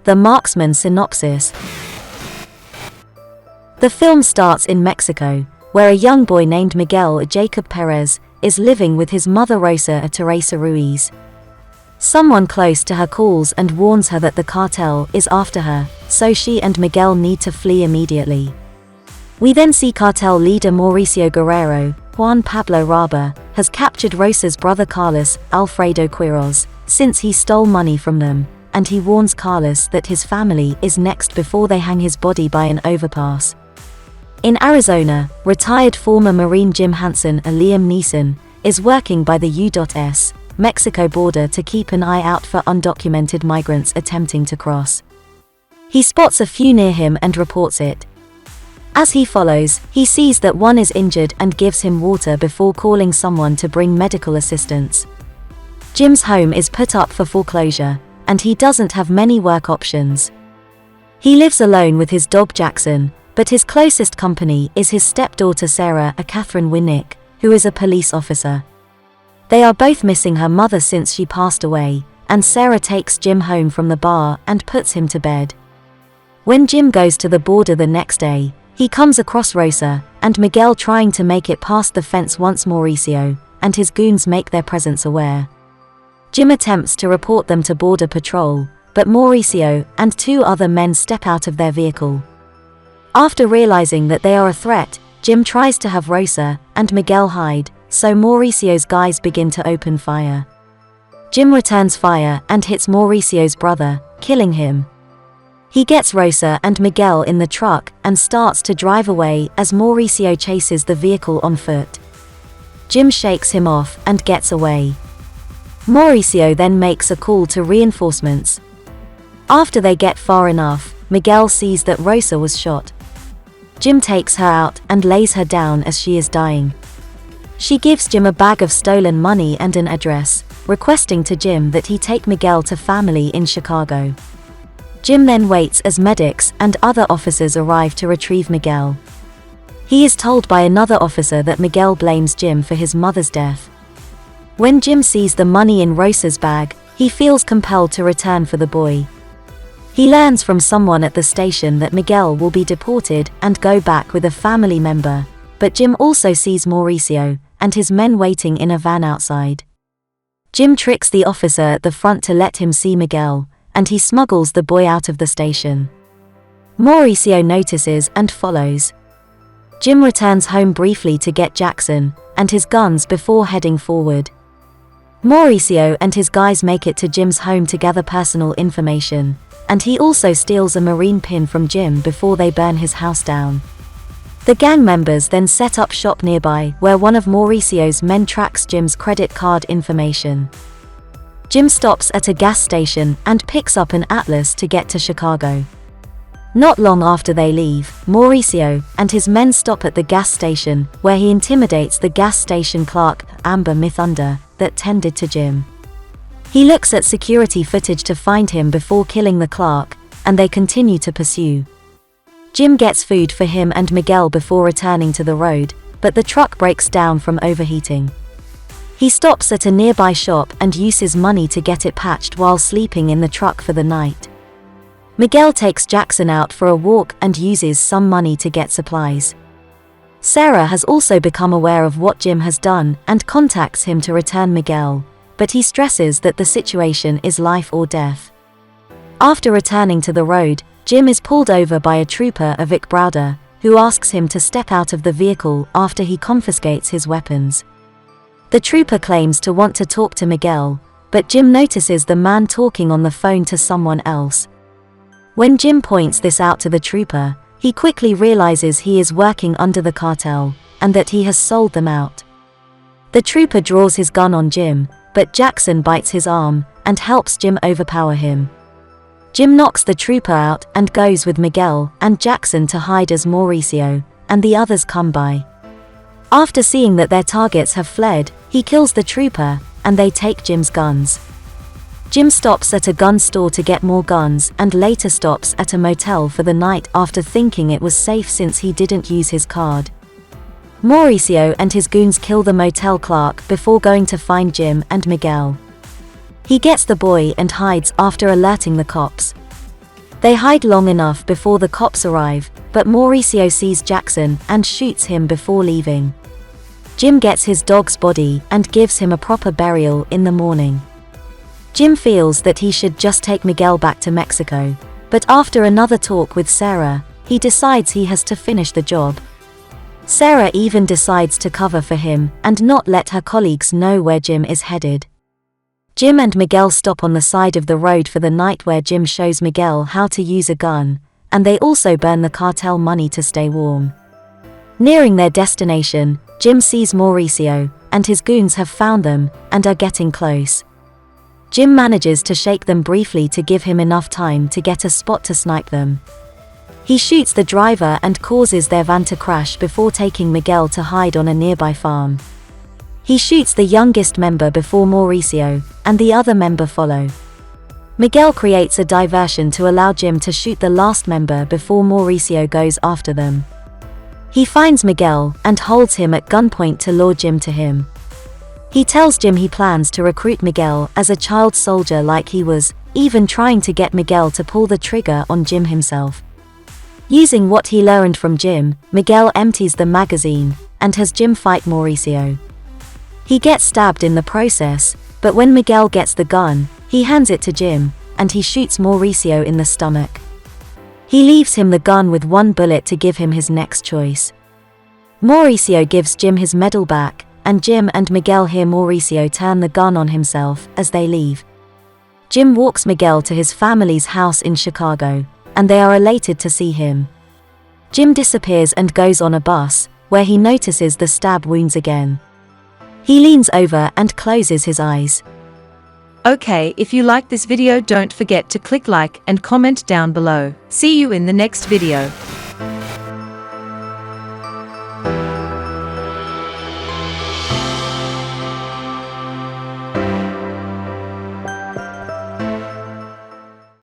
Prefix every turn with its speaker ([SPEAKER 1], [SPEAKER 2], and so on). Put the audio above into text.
[SPEAKER 1] The Marksman Synopsis. The film starts in Mexico, where a young boy named Miguel Jacob Perez is living with his mother Rosa Teresa Ruiz. Someone close to her calls and warns her that the cartel is after her, so she and Miguel need to flee immediately. We then see cartel leader Mauricio Guerrero, Juan Pablo Raba, has captured Rosa's brother Carlos Alfredo Quiroz, since he stole money from them, and he warns Carlos that his family is next before they hang his body by an overpass. In Arizona, retired former Marine Jim Hansen Liam Neeson is working by the U.S. Mexico border to keep an eye out for undocumented migrants attempting to cross. He spots a few near him and reports it. As he follows, he sees that one is injured and gives him water before calling someone to bring medical assistance. Jim's home is put up for foreclosure, and he doesn't have many work options. He lives alone with his dog Jackson, but his closest company is his stepdaughter Sarah Catherine Winnick, who is a police officer. They are both missing her mother since she passed away, and Sarah takes Jim home from the bar and puts him to bed. When Jim goes to the border the next day, he comes across Rosa and Miguel trying to make it past the fence once Mauricio and his goons make their presence aware. Jim attempts to report them to Border Patrol, but Mauricio and two other men step out of their vehicle. After realizing that they are a threat, Jim tries to have Rosa and Miguel hide, so Mauricio's guys begin to open fire. Jim returns fire and hits Mauricio's brother, killing him. He gets Rosa and Miguel in the truck and starts to drive away as Mauricio chases the vehicle on foot. Jim shakes him off and gets away. Mauricio then makes a call to reinforcements. After they get far enough, Miguel sees that Rosa was shot. Jim takes her out and lays her down as she is dying. She gives Jim a bag of stolen money and an address, requesting to Jim that he take Miguel to family in Chicago. Jim then waits as medics and other officers arrive to retrieve Miguel. He is told by another officer that Miguel blames Jim for his mother's death. When Jim sees the money in Rosa's bag, he feels compelled to return for the boy. He learns from someone at the station that Miguel will be deported and go back with a family member, but Jim also sees Mauricio and his men waiting in a van outside. Jim tricks the officer at the front to let him see Miguel, and he smuggles the boy out of the station. Mauricio notices and follows. Jim returns home briefly to get Jackson and his guns before heading forward. Mauricio and his guys make it to Jim's home to gather personal information, and he also steals a marine pin from Jim before they burn his house down. The gang members then set up shop nearby where one of Mauricio's men tracks Jim's credit card information. Jim stops at a gas station and picks up an atlas to get to Chicago. Not long after they leave, Mauricio and his men stop at the gas station where he intimidates the gas station clerk, Amber Mithunder, that tended to Jim. He looks at security footage to find him before killing the clerk, and they continue to pursue. Jim gets food for him and Miguel before returning to the road, but the truck breaks down from overheating. He stops at a nearby shop and uses money to get it patched while sleeping in the truck for the night. Miguel takes Jackson out for a walk and uses some money to get supplies. Sarah has also become aware of what Jim has done and contacts him to return Miguel, but he stresses that the situation is life or death. After returning to the road, Jim is pulled over by a trooper, Vic Browder, who asks him to step out of the vehicle after he confiscates his weapons. The trooper claims to want to talk to Miguel, but Jim notices the man talking on the phone to someone else. When Jim points this out to the trooper, he quickly realizes he is working under the cartel, and that he has sold them out. The trooper draws his gun on Jim, but Jackson bites his arm, and helps Jim overpower him. Jim knocks the trooper out and goes with Miguel and Jackson to hide as Mauricio and the others come by. After seeing that their targets have fled, he kills the trooper, and they take Jim's guns. Jim stops at a gun store to get more guns and later stops at a motel for the night after thinking it was safe since he didn't use his card. Mauricio and his goons kill the motel clerk before going to find Jim and Miguel. He gets the boy and hides after alerting the cops. They hide long enough before the cops arrive, but Mauricio sees Jackson and shoots him before leaving. Jim gets his dog's body and gives him a proper burial in the morning. Jim feels that he should just take Miguel back to Mexico, but after another talk with Sarah, he decides he has to finish the job. Sarah even decides to cover for him and not let her colleagues know where Jim is headed. Jim and Miguel stop on the side of the road for the night where Jim shows Miguel how to use a gun, and they also burn the cartel money to stay warm. Nearing their destination, Jim sees Mauricio, and his goons have found them and are getting close. Jim manages to shake them briefly to give him enough time to get a spot to snipe them. He shoots the driver and causes their van to crash before taking Miguel to hide on a nearby farm. He shoots the youngest member before Mauricio, and the other member follow. Miguel creates a diversion to allow Jim to shoot the last member before Mauricio goes after them. He finds Miguel and holds him at gunpoint to lure Jim to him. He tells Jim he plans to recruit Miguel as a child soldier like he was, even trying to get Miguel to pull the trigger on Jim himself. Using what he learned from Jim, Miguel empties the magazine and has Jim fight Mauricio. He gets stabbed in the process, but when Miguel gets the gun, he hands it to Jim, and he shoots Mauricio in the stomach. He leaves him the gun with one bullet to give him his next choice. Mauricio gives Jim his medal back, and Jim and Miguel hear Mauricio turn the gun on himself as they leave. Jim walks Miguel to his family's house in Chicago, and they are elated to see him. Jim disappears and goes on a bus, where he notices the stab wounds again. He leans over and closes his eyes.
[SPEAKER 2] Okay, if you like this video, don't forget to click like and comment down below. See you in the next video.